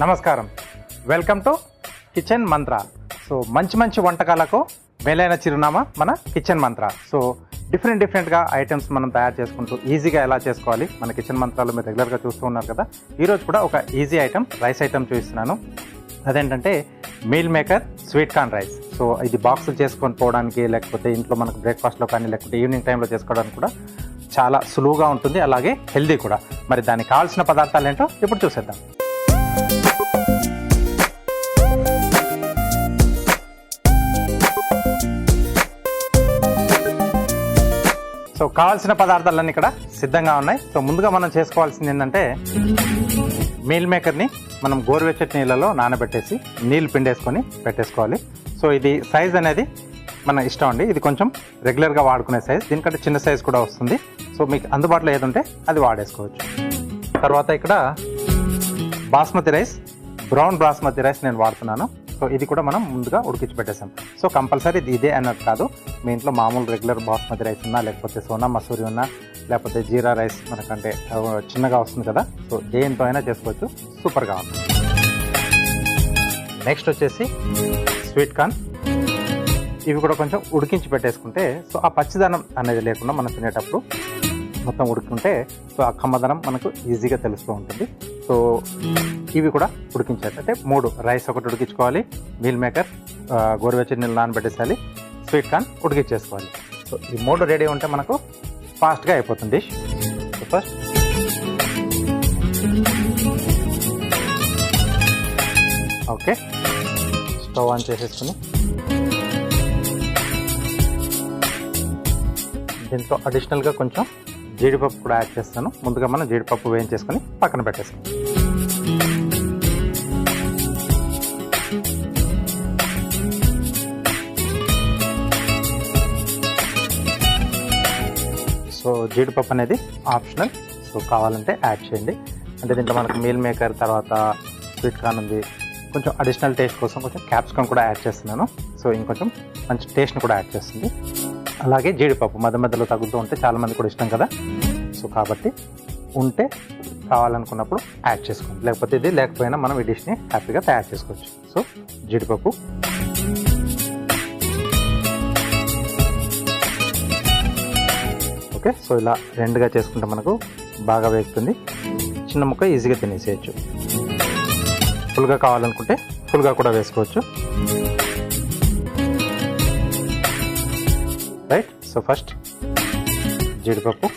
నమస్కారం, welcome to kitchen Mantra. So మంచి వంటకాలకు మేలైన చిరునామా మన కిచెన్ మంత్ర. సో డిఫరెంట్గా ఐటమ్స్ మనం తయారు చేసుకుంటూ ఈజీగా ఎలా చేసుకోవాలి మన కిచెన్ మంత్రాలు మీరు రెగ్యులర్గా చూస్తూ ఉన్నారు కదా. ఈరోజు కూడా ఒక ఈజీ ఐటమ్, రైస్ ఐటమ్ చూపిస్తున్నాను. అదేంటంటే meal maker sweet corn rice. So ఇది బాక్సులు చేసుకొని పోవడానికి, లేకపోతే ఇంట్లో మనకు బ్రేక్ఫాస్ట్లో కానీ, లేకపోతే ఈవినింగ్ టైంలో చేసుకోవడానికి కూడా చాలా సులువుగా ఉంటుంది, అలాగే హెల్దీ కూడా. మరి దానికి కావాల్సిన పదార్థాలు ఏంటో ఇప్పుడు చూసేద్దాం. సో కావాల్సిన పదార్థాలన్నీ ఇక్కడ సిద్ధంగా ఉన్నాయి. సో ముందుగా మనం చేసుకోవాల్సింది ఏంటంటే, మీల్ మేకర్ని మనం గోరువెచ్చటి నీళ్ళలో నానబెట్టేసి నీళ్ళు పిండేసుకొని పెట్టేసుకోవాలి. సో ఇది సైజ్ అనేది మన ఇష్టం అండి. ఇది కొంచెం రెగ్యులర్గా వాడుకునే సైజ్, దీనికంటే చిన్న సైజ్ కూడా వస్తుంది. సో మీకు అందుబాటులో ఏది ఉంటే అది వాడేసుకోవచ్చు. తర్వాత ఇక్కడ basmati rice, brown basmati rice నేను వాడుతున్నాను. సో ఇది కూడా మనం ముందుగా ఉడికించి పెట్టేసాం. సో కంపల్సరీ ఇదే అన్నది కాదు, మీ ఇంట్లో మామూలు రెగ్యులర్ బాస్మతి రైస్ ఉన్నా, లేకపోతే సోనా మసూరి ఉన్నా, లేకపోతే జీరా రైస్ మనకంటే చిన్నగా వస్తుంది కదా, సో దేంతో అయినా చేసుకోవచ్చు, సూపర్గా ఉంటుంది. నెక్స్ట్ వచ్చేసి స్వీట్ కార్న్. ఇవి కూడా కొంచెం ఉడికించి పెట్టేసుకుంటే, సో ఆ పచ్చిదనం అనేది లేకుండా మనం తినేటప్పుడు మొత్తం ఉడుకుంటే, సో ఆ కమ్మదనం మనకు ఈజీగా తెలుస్తూ ఉంటుంది. సో ఇవి కూడా ఉడికించాలి. అంటే 3 రైస్ ఒకటి ఉడికించుకోవాలి, మీల్ మేకర్ గోరువెచ్చని నీళ్ళు నానబెట్టేసాలి, స్వీట్ కార్న్ ఉడికించేసుకోవాలి. సో ఈ 3 రెడీ ఉంటే మనకు ఫాస్ట్గా అయిపోతుంది dish. So first okay, stove on చేసేసుకుని దీంట్లో అడిషనల్గా కొంచెం జీడిపప్పు కూడా యాడ్ చేస్తాను. ముందుగా మనం జీడిపప్పు వేయించేసుకొని పక్కన పెట్టేస్తాం. సో జీడిపప్పు అనేది ఆప్షనల్, సో కావాలంటే యాడ్ చేయండి. అంటే దీంట్లో మనకు మీల్ మేకర్, తర్వాత స్వీట్ కార్న్ ఉంది. కొంచెం అడిషనల్ టేస్ట్ కోసం కొంచెం క్యాప్సికమ్ కూడా యాడ్ చేస్తున్నాను. సో ఇంకొంచెం మంచి టేస్ట్ని కూడా యాడ్ చేస్తుంది. అలాగే జీడిపప్పు మధ్యలో తగులుతూ ఉంటే చాలామంది కూడా ఇష్టం కదా. సో కాబట్టి ఉంటే కావాలనుకున్నప్పుడు యాడ్ చేసుకోండి, లేకపోతే ఇది లేకపోయినా మనం ఈ డిష్ని హ్యాపీగా తయారు చేసుకోవచ్చు. సో జీడిపప్పు, ఓకే. సో ఇలా రెండుగా చేసుకుంటే మనకు బాగా వేగుతుంది. చిన్న ముక్క ఈజీగా తినేసేయచ్చు. ఫుల్గా కావాలనుకుంటే ఫుల్గా కూడా వేసుకోవచ్చు. రైట్. సో ఫస్ట్ జీడిపప్పు,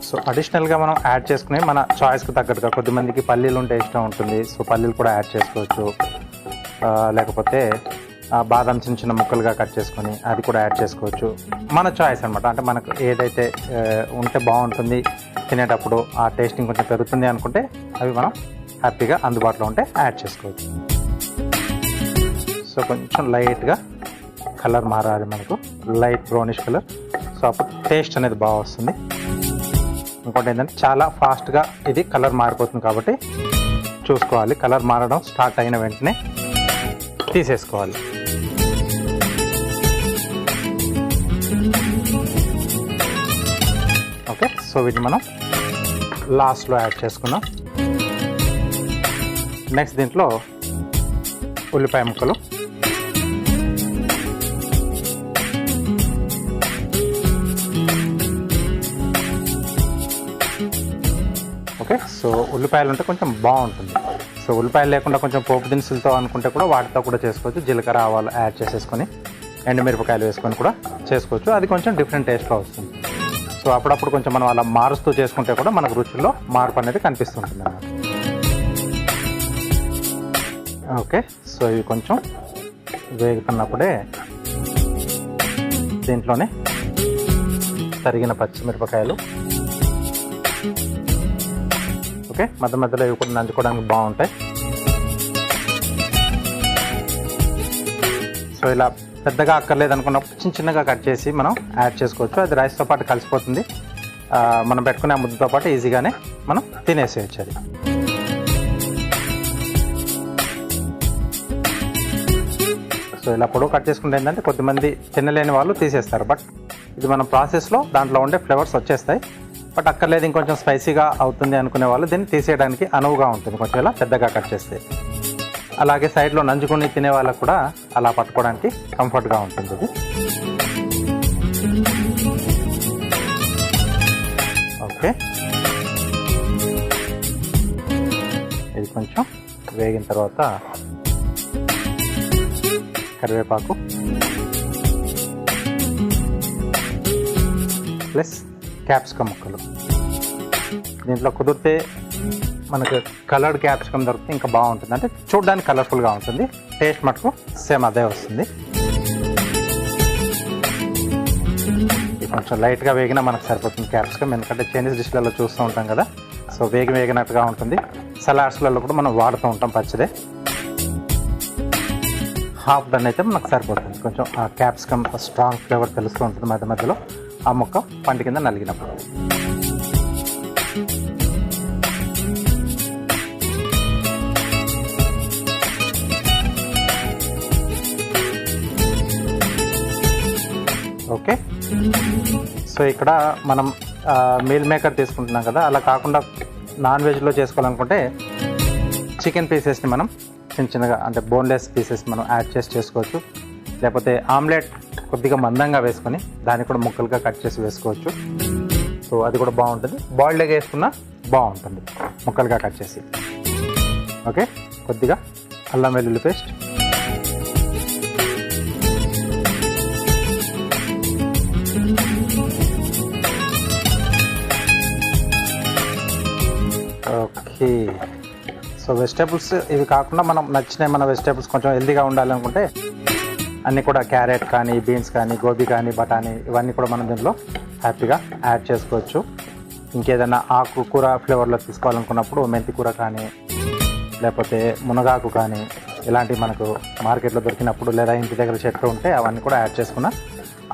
సో అడిషనల్గా మనం యాడ్ చేసుకుని మన చాయిస్కి తగ్గట్టుగా, కొద్దిమందికి పల్లీలు ఉంటే ఇష్టం ఉంటుంది, సో పల్లీలు కూడా యాడ్ చేసుకోవచ్చు. లేకపోతే బాదం చిన్న ముక్కలుగా కట్ చేసుకొని అది కూడా యాడ్ చేసుకోవచ్చు. మన చాయిస్ అనమాట. అంటే మనకు ఏదైతే ఉంటే బాగుంటుంది తినేటప్పుడు, ఆ టేస్టింగ్ కొంచెం పెరుగుతుంది అనుకుంటే అవి మనం హ్యాపీగా అందుబాటులో ఉంటే యాడ్ చేసుకోవచ్చు. సో కొంచెం లైట్గా కలర్ మారాలి మనకు, లైట్ బ్రౌనిష్ కలర్. సో అప్పుడు టేస్ట్ అనేది బాగా వస్తుంది. ఇంకోటి ఏంటంటే చాలా ఫాస్ట్గా ఇది కలర్ మారిపోతుంది కాబట్టి చూసుకోవాలి. కలర్ మారడం స్టార్ట్ అయిన వెంటనే తీసేసుకోవాలి. ఓకే. సో వీటిని మనం లాస్ట్లో యాడ్ చేసుకున్నాం. నెక్స్ట్ దీంట్లో ఉల్లిపాయ ముక్కలు, ఓకే. సో ఉల్లిపాయలు ఉంటే కొంచెం బాగుంటుంది. సో ఉల్లిపాయలు లేకుండా కొంచెం పోపు దినుసులతో అనుకుంటే కూడా వాటితో కూడా చేసుకోవచ్చు. జీలకర్ర, ఆవాలు యాడ్ చేసేసుకొని, ఎండుమిరపకాయలు వేసుకొని కూడా చేసుకోవచ్చు. అది కొంచెం డిఫరెంట్ టేస్ట్లో వస్తుంది. సో అప్పుడప్పుడు కొంచెం మనం అలా మారుస్తూ చేసుకుంటే కూడా మనకు రుచుల్లో మార్పు అనేది కనిపిస్తుంటుంది అన్నమాట. ఓకే. సో ఇవి కొంచెం వేగుతున్నప్పుడే దీంట్లోనే తరిగిన పచ్చిమిరపకాయలు, ఓకే. మధ్యలో ఇవి కూడా నంచుకోవడానికి బాగుంటాయి. సో ఇలా పెద్దగా అక్కర్లేదు అనుకున్నప్పుడు చిన్నగా కట్ చేసి మనం యాడ్ చేసుకోవచ్చు. అది రైస్తో పాటు కలిసిపోతుంది. మనం పెట్టుకునే ముద్దతో పాటు ఈజీగానే మనం తినేసేయచ్చు అది. సో ఇలా పొడవు కట్ చేసుకుంటే ఏంటంటే కొద్దిమంది తినలేని వాళ్ళు తీసేస్తారు, బట్ ఇది మనం ప్రాసెస్లో దాంట్లో ఉండే ఫ్లేవర్స్ వచ్చేస్తాయి. బట్ అక్కర్లేదు ఇంకొంచెం స్పైసీగా అవుతుంది అనుకునే వాళ్ళు దీన్ని తీసేయడానికి అనువుగా ఉంటుంది కొంచెం ఇలా పెద్దగా కట్ చేస్తే. అలాగే సైడ్లో నంజుకొని తినే వాళ్ళకు కూడా అలా పట్టుకోవడానికి కంఫర్ట్గా ఉంటుంది ఇది. ఓకే, ఇది కొంచెం వేగిన తర్వాత కరివేపాకు ప్లస్ క్యాప్సికమ్ ముక్కలు. దీంట్లో కుదిరితే మనకు కలర్డ్ క్యాప్సికమ్ దొరికితే ఇంకా బాగుంటుంది, అంటే చూడడానికి కలర్ఫుల్గా ఉంటుంది, టేస్ట్ మటుకు సేమ్ అదే వస్తుంది. కొంచెం లైట్గా వేగినా మనకు సరిపోతుంది క్యాప్సికమ్, ఎందుకంటే చైనీస్ డిష్లలో చూస్తూ ఉంటాం కదా, సో వేగినట్టుగా ఉంటుంది. సలాడ్స్లలో కూడా మనం వాడుతూ ఉంటాం పచ్చిదే. హాఫ్ డన్ అయితే మనకు సరిపోతుంది. కొంచెం ఆ క్యాప్సికమ్ స్ట్రాంగ్ ఫ్లేవర్ తెలుస్తూ ఉంటుంది మధ్య మధ్యలో ఆ ముక్క పంట కింద నలిగినప్పుడు. ఓకే, సో ఇక్కడ మనం మీల్ మేకర్ తీసుకుంటున్నాం కదా, అలా కాకుండా నాన్ వెజ్లో చేసుకోవాలనుకుంటే చికెన్ పీసెస్ని మనం చిన్నగా అంటే బోన్లెస్ పీసెస్ మనం యాడ్ చేసి చేసుకోవచ్చు. లేకపోతే ఆమ్లెట్ కొద్దిగా మందంగా వేసుకొని దాన్ని కూడా ముక్కలుగా కట్ చేసి వేసుకోవచ్చు. సో అది కూడా బాగుంటుంది. బాయిల్డ్ ఎగ్ వేసుకున్నా బాగుంటుంది ముక్కలుగా కట్ చేసి. ఓకే, కొద్దిగా అల్లం వెల్లుల్లి పేస్ట్, ఓకే. సో వెజిటేబుల్స్ ఇవి కాకుండా మనం నచ్చిన మన వెజిటేబుల్స్ కొంచెం హెల్తీగా ఉండాలనుకుంటే అన్నీ కూడా క్యారెట్ కానీ, బీన్స్ కానీ, గోబీ కానీ, బఠానీ ఇవన్నీ కూడా మనం దీనిలో హ్యాపీగా యాడ్ చేసుకోవచ్చు. ఇంకేదైనా ఆకుకూర ఫ్లేవర్లో తీసుకోవాలనుకున్నప్పుడు మెంతి కూర కానీ, లేకపోతే మునగాకు కానీ, ఇలాంటివి మనకు మార్కెట్లో దొరికినప్పుడు లేదా ఇంటి దగ్గర చెట్లు ఉంటే అవన్నీ కూడా యాడ్ చేసుకున్న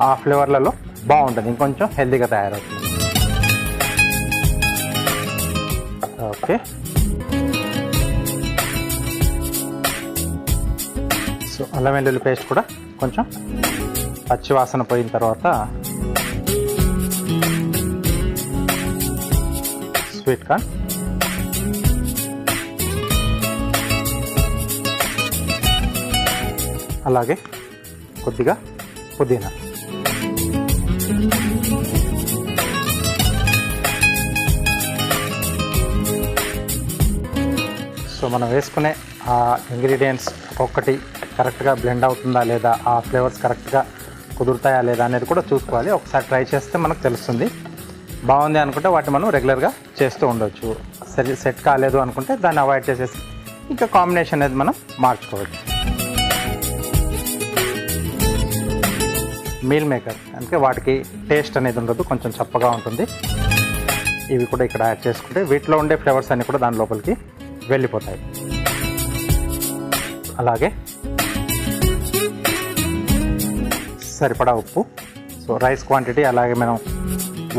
ఆ ఫ్లేవర్లలో బాగుంటుంది, ఇంకొంచెం హెల్తీగా తయారవుతుంది. ఓకే, సో అల్లం వెల్లుల్లి పేస్ట్ కూడా కొంచెం పచ్చి వాసన పోయిన తర్వాత స్వీట్ కార్న్, అలాగే కొద్దిగా పుదీనా. సో మనం వేసుకునే ఆ ఇంగ్రీడియంట్స్ ఒక్కొక్కటి కరెక్ట్గా బ్లెండ్ అవుతుందా లేదా, ఆ ఫ్లేవర్స్ కరెక్ట్గా కుదురుతాయా లేదా అనేది కూడా చూసుకోవాలి. ఒకసారి ట్రై చేస్తే మనకు తెలుస్తుంది. బాగుంది అనుకుంటే వాటిని మనం రెగ్యులర్గా చేస్తూ ఉండవచ్చు. సెట్ కాలేదు అనుకుంటే దాన్ని అవాయిడ్ చేసేసి ఇంకా కాంబినేషన్ అనేది మనం మార్చుకోవచ్చు. మీల్ మేకర్ అంటే వాటికి టేస్ట్ అనేది ఉండదు, కొంచెం చప్పగా ఉంటుంది. ఇవి కూడా ఇక్కడ యాడ్ చేసుకుంటే వీటిలో ఉండే ఫ్లేవర్స్ అన్నీ కూడా దాని లోపలికి వెళ్ళిపోతాయి. అలాగే సరిపడా ఉప్పు. సో రైస్ క్వాంటిటీ అలాగే మనం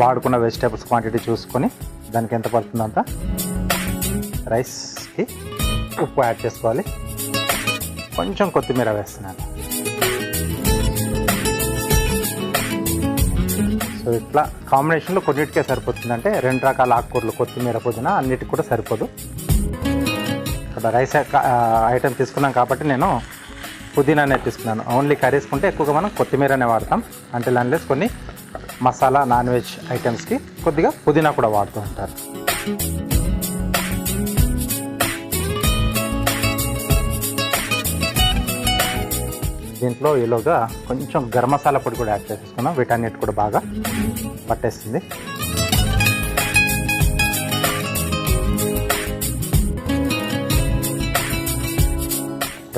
వాడుకున్న వెజిటేబుల్స్ క్వాంటిటీ చూసుకొని దానికి ఎంత పడుతుందంత రైస్కి ఉప్పు యాడ్ చేసుకోవాలి. కొంచెం కొత్తిమీర వేస్తున్నాను. సో ఇట్లా కాంబినేషన్లో కొన్నిటికే సరిపోతుంది, అంటే 2 రకాల ఆకుకూరలు కొత్తిమీర పుదీనా అన్నిటికి కూడా సరిపోదు. ఇక్కడ రైస్ ఐటెం తీసుకున్నాం కాబట్టి నేను పుదీనానే తీసుకున్నాను. ఓన్లీ కర్రీస్కుంటే ఎక్కువగా మనం కొత్తిమీరనే వాడతాం. అంటే అన్లెస్ కొన్ని మసాలా నాన్ వెజ్ ఐటమ్స్కి కొద్దిగా పుదీనా కూడా వాడుతూ ఉంటారు. దీంట్లో ఈలోగా కొంచెం గరం మసాలా పొడి కూడా యాడ్ చేసేసుకున్నాం. వీటన్నిటి కూడా బాగా పట్టేస్తుంది.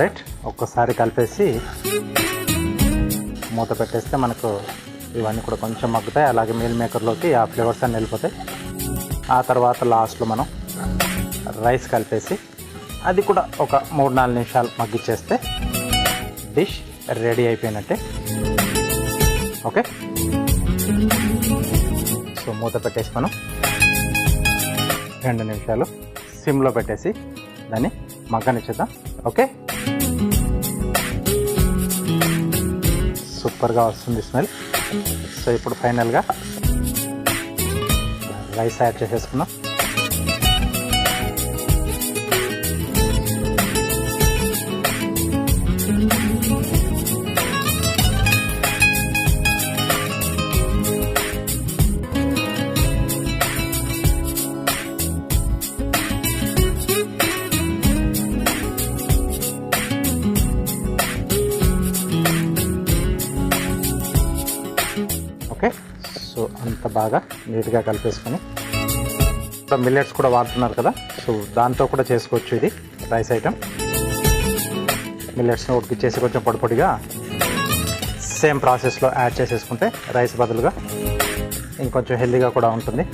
రైట్, ఒక్కసారి కలిపేసి మూత పెట్టేస్తే మనకు ఇవన్నీ కూడా కొంచెం మగ్గుతాయి. అలాగే మీల్ మేకర్లోకి ఆ ఫ్లేవర్స్ అన్నీ వెళ్ళిపోతాయి. ఆ తర్వాత లాస్ట్లో మనం రైస్ కలిపేసి అది కూడా ఒక 3-4 నిమిషాలు మగ్గిచ్చేస్తే డిష్ రెడీ అయిపోయినట్టే. ఓకే, సో మూత పెట్టేసి మనం 2 నిమిషాలు సిమ్లో పెట్టేసి దాన్ని మగ్గనిచ్చేద్దాం. ఓకే, సూపర్గా వస్తుంది స్మెల్. సో ఇప్పుడు ఫైనల్గా రైస్ యాడ్ చేసేసుకున్నాం. ఓకే, సో అంత బాగా నీట్గా కలిపేసుకొని ఇప్పుడు మిల్లెట్స్ కూడా వాడుతున్నారు కదా, సో దాంతో కూడా చేసుకోవచ్చు ఇది రైస్ ఐటమ్. మిల్లెట్స్ని ఉడికిచ్చేసి కొంచెం పొడి పొడిగా సేమ్ ప్రాసెస్లో యాడ్ చేసేసుకుంటే రైస్ బదులుగా ఇంకొంచెం హెల్దీగా కూడా ఉంటుంది.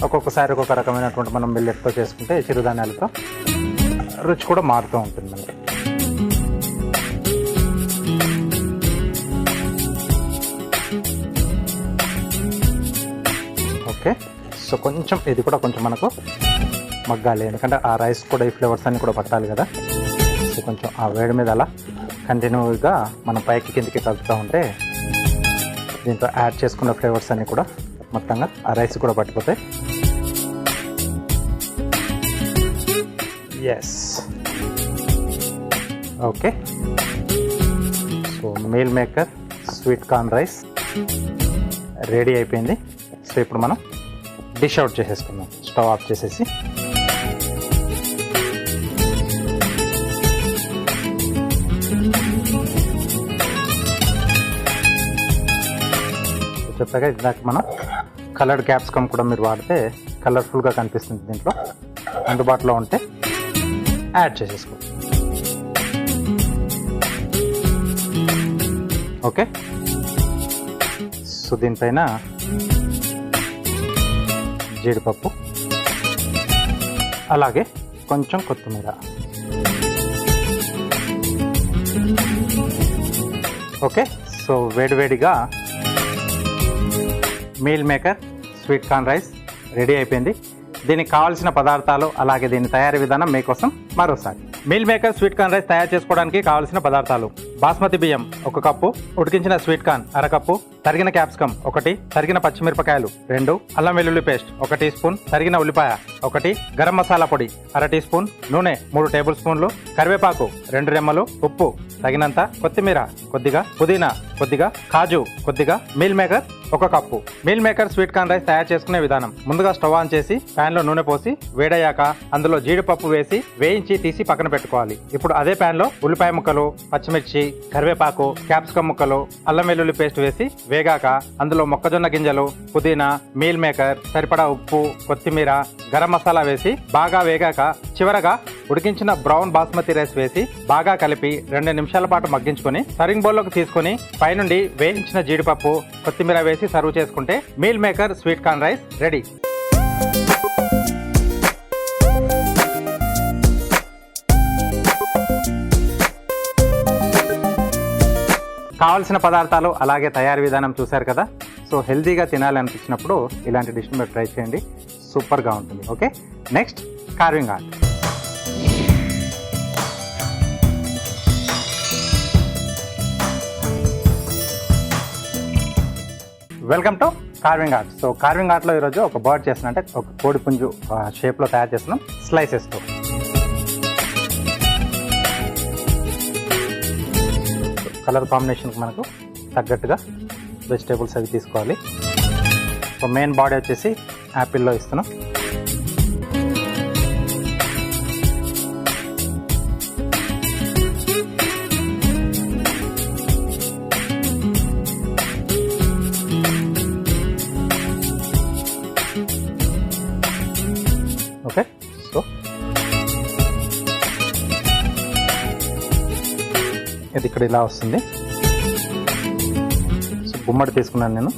ఒక్కొక్కసారి ఒక్కొక్క రకమైనటువంటి మనం మిల్లెట్తో చేసుకుంటే చిరుధాన్యాలతో రుచి కూడా మారుతూ ఉంటుంది మనకి. ఓకే, సో కొంచెం ఇది కూడా కొంచెం మనకు మగ్గాలి, ఎందుకంటే ఆ రైస్ కూడా ఈ ఫ్లేవర్స్ అన్నీ కూడా పట్టాలి కదా. సో కొంచెం ఆ వేడి మీద అలా కంటిన్యూగా మనం పైకి కిందికి కలుపుతూ ఉంటే దీంతో యాడ్ చేసుకున్న ఫ్లేవర్స్ అన్నీ కూడా మొత్తంగా ఆ రైస్ కూడా పట్టిపోతాయి. Yes, okay. So meal maker sweet corn rice ready అయిపోయింది. సో ఇప్పుడు మనం డిష్ అవుట్ చేసేసుకుందాం. స్టవ్ ఆఫ్ చేసేసి చెప్పాక ఇందాక మనం కలర్డ్ క్యాప్సికమ్ కూడా మీరు వాడితే కలర్ఫుల్గా కనిపిస్తుంది. దీంట్లో అందుబాటులో ఉంటే యాడ్ చేసేసుకోండి. ఓకే, సో దీనిపైన జీడిపప్పు, అలాగే కొంచెం కొత్తిమీర. ఓకే, సో వేడివేడిగా meal maker sweet corn rice ready అయిపోయింది. దీనికి కావాల్సిన పదార్థాలు అలాగే దీని తయారీ విధానం మీకోసం మరోసారి. Meal maker sweet corn rice తయారు చేసుకోవడానికి కావాల్సిన పదార్థాలు: బాస్మతి బియ్యం 1 కప్పు, ఉడికించిన స్వీట్ కార్న్ 1/2 కప్పు, తరిగిన క్యాప్సికమ్ 1, తరిగిన పచ్చిమిరపకాయలు 2, అల్లం వెల్లుల్లి పేస్ట్ 1 టీ స్పూన్, తరిగిన ఉల్లిపాయ 1, గరం మసాలా పొడి 1/2 టీ స్పూన్, నూనె 3 టేబుల్ స్పూన్లు, కరివేపాకు 2 రెమ్మలు, ఉప్పు తగినంత, కొత్తిమీర కొద్దిగా, పుదీనా కొద్దిగా, కాజు కొద్దిగా, meal maker 1 cup. Meal maker sweet corn rice తయారు చేసుకునే విధానం: ముందుగా స్టవ్ ఆన్ చేసి ప్యాన్ లో నూనె పోసి వేడయ్యాక అందులో జీడిపప్పు వేసి వేయించి తీసి పక్కన పెట్టుకోవాలి. ఇప్పుడు అదే ప్యాన్ లో ఉల్లిపాయ ముక్కలు, పచ్చిమిర్చి, కరివేపాకు, క్యాప్సికమ్ ముక్కలు, అల్లం వెల్లుల్లి పేస్ట్ వేసి వేగాక అందులో మొక్కజొన్న గింజలు, పుదీనా, మీల్ మేకర్, సరిపడా ఉప్పు, కొత్తిమీర, గరం మసాలా వేసి బాగా వేగాక చివరగా ఉడికించిన బ్రౌన్ బాస్మతి రైస్ వేసి బాగా కలిపి 2 నిమిషాల పాటు మగ్గించుకొని సర్వింగ్ బౌల్లోకి తీసుకొని పైనుండి వేయించిన జీడిపప్పు, కొత్తిమీర వేసి సర్వ్ చేసుకుంటే meal maker sweet corn rice ready. కావాల్సిన పదార్థాలు అలాగే తయారీ విధానం చూశారు కదా. సో హెల్తీగా తినాలనిపించినప్పుడు ఇలాంటి డిష్ మీరు ట్రై చేయండి, సూపర్గా ఉంటుంది. Okay, next carving art. Welcome to carving art. So carving ఆర్ట్లో ఈరోజు ఒక బర్డ్ చేస్తున్నా, అంటే ఒక కోడి పుంజు షేప్లో తయారు చేస్తున్నాం స్లైసెస్తో. కలర్ కాంబినేషన్కి మనకు తగ్గట్టుగా వెజిటేబుల్స్ అవి తీసుకోవాలి. సో మెయిన్ బాడీ వచ్చేసి యాపిల్లో ఇస్తున్నాం. ఓకే, సో ఇది ఇక్కడ ఇలా వస్తుంది. సో గుమ్మడి తీసుకున్నాను నేను.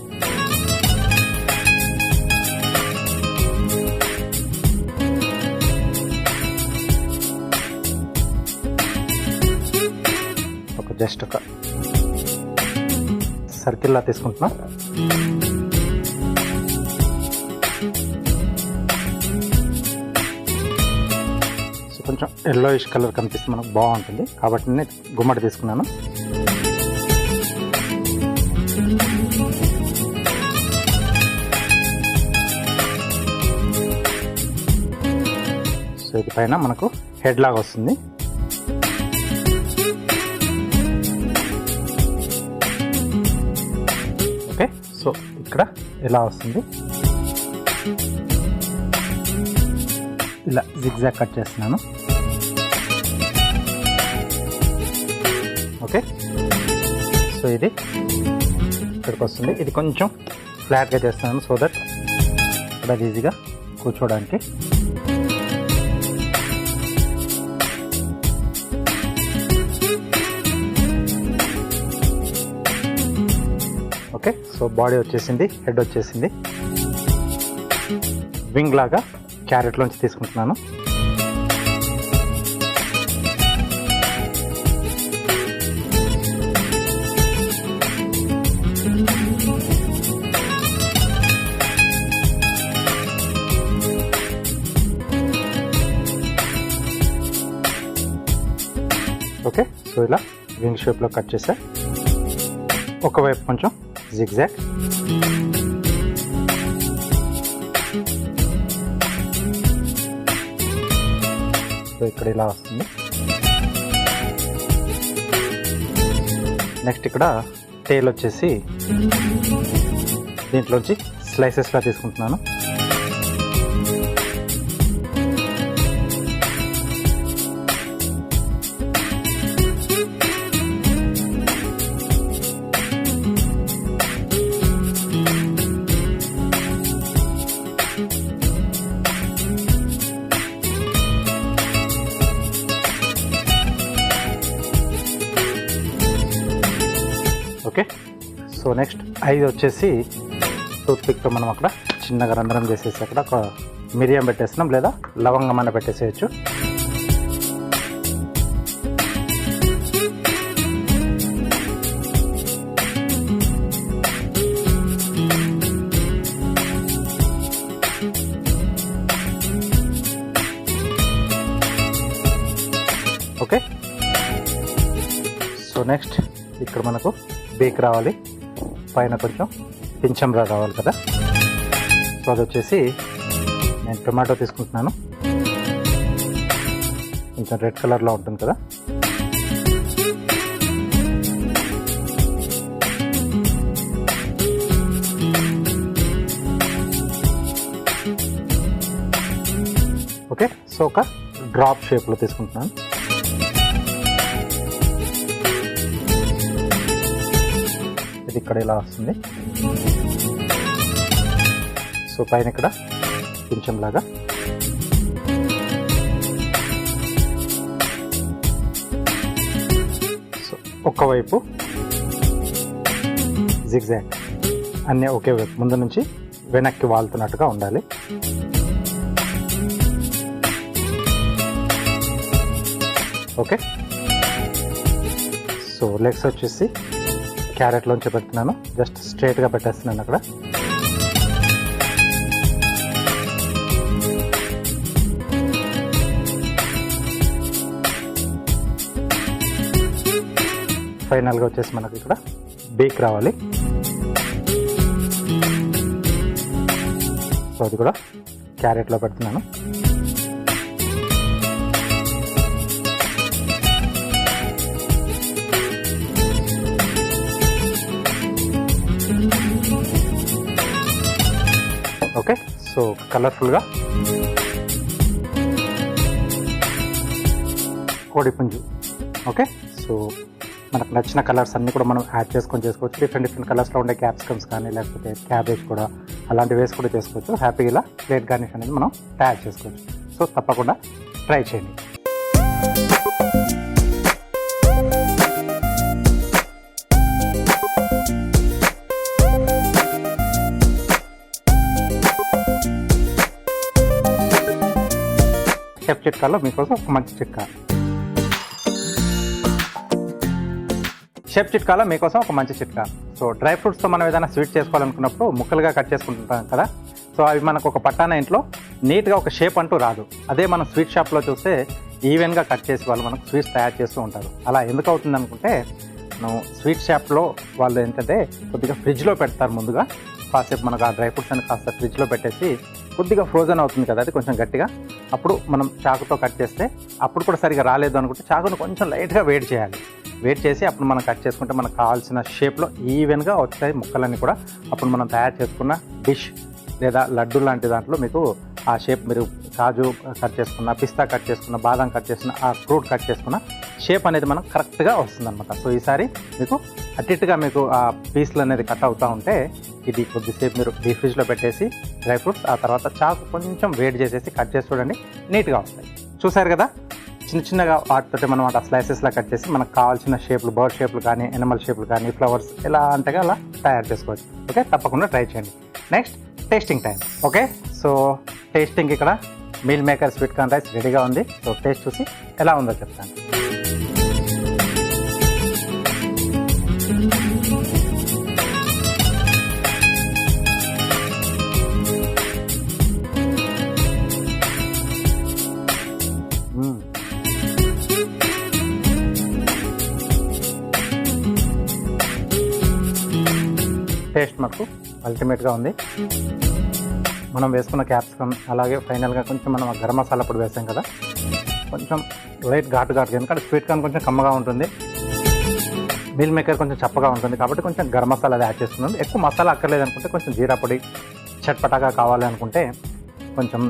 జస్ట్ ఒక సర్కిల్లా తీసుకుంటున్నా. సో కొంచెం ఎల్లోయిష్ కలర్ కనిపిస్తే మనకు బాగుంటుంది కాబట్టి నేను గుమ్మడి తీసుకున్నాను. సో ఇది పైన మనకు హెడ్ లాగా వస్తుంది. ఓకే, సో ఇక్కడ ఇలా వస్తుంది. ఇలా జిగ్జాగ్ కట్ చేస్తున్నాను. ఓకే, సో ఇది ఇక్కడికి వస్తుంది. ఇది కొంచెం ఫ్లాట్గా చేస్తున్నాను సో దట్ ఇక్కడ ఈజీగా కూర్చోవడానికి. ఓకే, సో బాడీ వచ్చేసింది, హెడ్ వచ్చేసింది. వింగ్ లాగా క్యారెట్లోంచి తీసుకుంటున్నాను. ఓకే, సో ఇలా వింగ్ షేప్లో కట్ చేసా. ఒకవైపు కొంచెం జిగ్జాగ్. సో ఇక్కడ ఇలా వస్తుంది. నెక్స్ట్ ఇక్కడ టేల్ వచ్చేసి దీంట్లోంచి స్లైసెస్లా తీసుకుంటున్నాను. ఓకే, సో నెక్స్ట్ ఐదు వచ్చేసి టూత్ పిక్తో మనం అక్కడ చిన్నగా రంధ్రం చేసేసి అక్కడ ఒక మిరియం పెట్టేస్తున్నాం, లేదా లవంగం అన్న పెట్టేసేయచ్చు. ఓకే, సో నెక్స్ట్ ఇక్కడ మనకు బేక్ రావాలి, పైన కొంచెం పింఛంరా రావాలి కదా. సో అది వచ్చేసి నేను టొమాటో తీసుకుంటున్నాను. కొంచెం రెడ్ కలర్లో ఉంటుంది కదా. ఓకే, సో ఒక డ్రాప్ షేప్లో తీసుకుంటున్నాను. ఇది ఇక్కడ ఇలా వస్తుంది. సో పైన ఇక్కడ కొంచెం లాగా. సో ఒక్కవైపు జిగ్జాగ్, అన్నీ ఒకే వైపు ముందు నుంచి వెనక్కి వాళ్తున్నట్టుగా ఉండాలి. ఓకే, సో లెగ్స్ వచ్చేసి క్యారెట్లోంచి పెడుతున్నాను. జస్ట్ స్ట్రైట్గా పెట్టేస్తున్నాను అక్కడ. ఫైనల్గా వచ్చేసి మనకు ఇక్కడ బేక్ రావాలి. సో అది కూడా క్యారెట్లో పెడుతున్నాను. ఓకే, సో కలర్ఫుల్గా కోడిపుంజు. ఓకే, సో మనకు నచ్చిన కలర్స్ అన్నీ కూడా మనం యాడ్ చేసుకొని చేసుకోవచ్చు. డిఫరెంట్ కలర్స్లో ఉండే క్యాప్సికమ్స్ కానీ లేకపోతే క్యాబేజ్ కూడా అలాంటి వేసి కూడా చేసుకోవచ్చు. హ్యాపీగా ఇలా ప్లేట్ గార్నిష్ అనేది మనం తయారు చేసుకోవచ్చు. సో తప్పకుండా ట్రై చేయండి. షెఫ్ చిట్కాలో మీకోసం ఒక మంచి చిట్కా. షెఫ్ చిట్కాలో మీకోసం ఒక మంచి చిట్కా. సో డ్రై ఫ్రూట్స్తో మనం ఏదైనా స్వీట్ చేసుకోవాలనుకున్నప్పుడు ముక్కలుగా కట్ చేసుకుంటుంటాం కదా. సో అవి మనకు ఒక పట్టాన ఇంట్లో నీట్గా ఒక షేప్ అంటూ రాదు. అదే మనం స్వీట్ షాప్లో చూస్తే ఈవెన్గా కట్ చేసి వాళ్ళు మనకు స్వీట్స్ తయారు చేస్తూ ఉంటారు. అలా ఎందుకు అవుతుంది అనుకుంటే మనం స్వీట్ షాప్లో వాళ్ళు ఏంటంటే కొద్దిగా ఫ్రిడ్జ్లో పెడతారు ముందుగా. కాసేపు మనకు ఆ డ్రై ఫ్రూట్స్ అని కాస్త ఫ్రిడ్జ్లో పెట్టేసి కొద్దిగా ఫ్రోజన్ అవుతుంది కదా, అది కొంచెం గట్టిగా. అప్పుడు మనం చాకుతో కట్ చేస్తే అప్పుడు కూడా సరిగా రాలేదు అనుకుంటే చాకును కొంచెం లైట్గా వేడి చేయాలి. వేడి చేసి అప్పుడు మనం కట్ చేసుకుంటే మనకు కావాల్సిన షేప్లో ఈవెన్గా వస్తాయి ముక్కలన్నీ కూడా. అప్పుడు మనం తయారు చేసుకున్న డిష్ లేదా లడ్డు లాంటి దాంట్లో మీకు ఆ షేప్, మీరు కాజు కట్ చేసుకున్న, పిస్తా కట్ చేసుకున్న, బాదం కట్ చేసుకున్న, ఆ ఫ్రూట్ కట్ చేసుకున్న షేప్ అనేది మనకు కరెక్ట్గా వస్తుందన్నమాట. సో ఈసారి మీకు అట్టిట్టుగా మీకు ఆ పీస్లు అనేది కట్ అవుతూ ఉంటే ఇది కొద్దిసేపు మీరు డీప్ ఫ్రిడ్జ్లో పెట్టేసి డ్రై ఫ్రూట్స్, ఆ తర్వాత చాకు కొంచెం వేడి చేసేసి కట్ చేసి చూడండి, నీట్గా వస్తాయి. చూసారు కదా, చిన్న చిన్నగా వాటితో మనం అట్లా స్లైసెస్లా కట్ చేసి మనకు కావాల్సిన షేప్లు, బర్డ్ షేప్లు కానీ, ఎనిమల్ షేప్లు కానీ, ఫ్లవర్స్ ఎలా అంటే అలా తయారు చేసుకోవచ్చు. ఓకే, తప్పకుండా ట్రై చేయండి. Next tasting time. Okay, so tasting ఇక్కడ meal maker sweet corn rice రెడీగా ఉంది. సో టేస్ట్ చూసి ఎలా ఉందో చెప్తాను. టేస్ట్ మనకు అల్టిమేట్గా ఉంది. మనం వేసుకున్న క్యాప్సికమ్, అలాగే ఫైనల్గా కొంచెం మనం గరం మసాలా పొడి వేసాం కదా, కొంచెం లైట్ ఘాటుగా, ఎందుకంటే స్వీట్ కార్న్ కొంచెం కమ్మగా ఉంటుంది, మీల్ మేకర్ కొంచెం చప్పగా ఉంటుంది కాబట్టి కొంచెం గరం మసాలా అది యాడ్ చేస్తున్నాం. ఎక్కువ మసాలా అక్కర్లేదు అనుకుంటే కొంచెం జీరా పొడి, చట్పటాగా కావాలి అనుకుంటే కొంచెం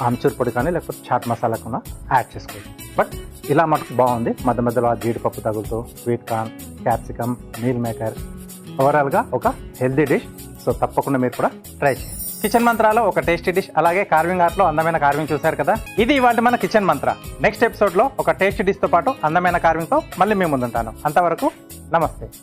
ఆమ్చూర్ పొడి కానీ లేకపోతే చాట్ మసాలా కూడా యాడ్ చేసుకోవచ్చు. బట్ ఇలా మటుకు బాగుంది. మధ్య మధ్యలో ఆ జీడిపప్పు తగులుతూ sweet corn, capsicum, meal maker, ఓవరాల్గా ఒక హెల్దీ డిష్. సో తప్పకుండా మీరు కూడా ట్రై చేయండి. కిచెన్ మంత్రాలో ఒక టేస్టీ డిష్, అలాగే కార్వింగ్ ఆర్ట్లో అందమైన కార్వింగ్ చూశారు కదా. ఇది ఇవాళ మన కిచెన్ మంత్ర. నెక్స్ట్ ఎపిసోడ్లో ఒక టేస్టీ డిష్తో పాటు అందమైన కార్వింగ్తో మళ్ళీ మీ ముందుంటాను. అంతవరకు నమస్తే.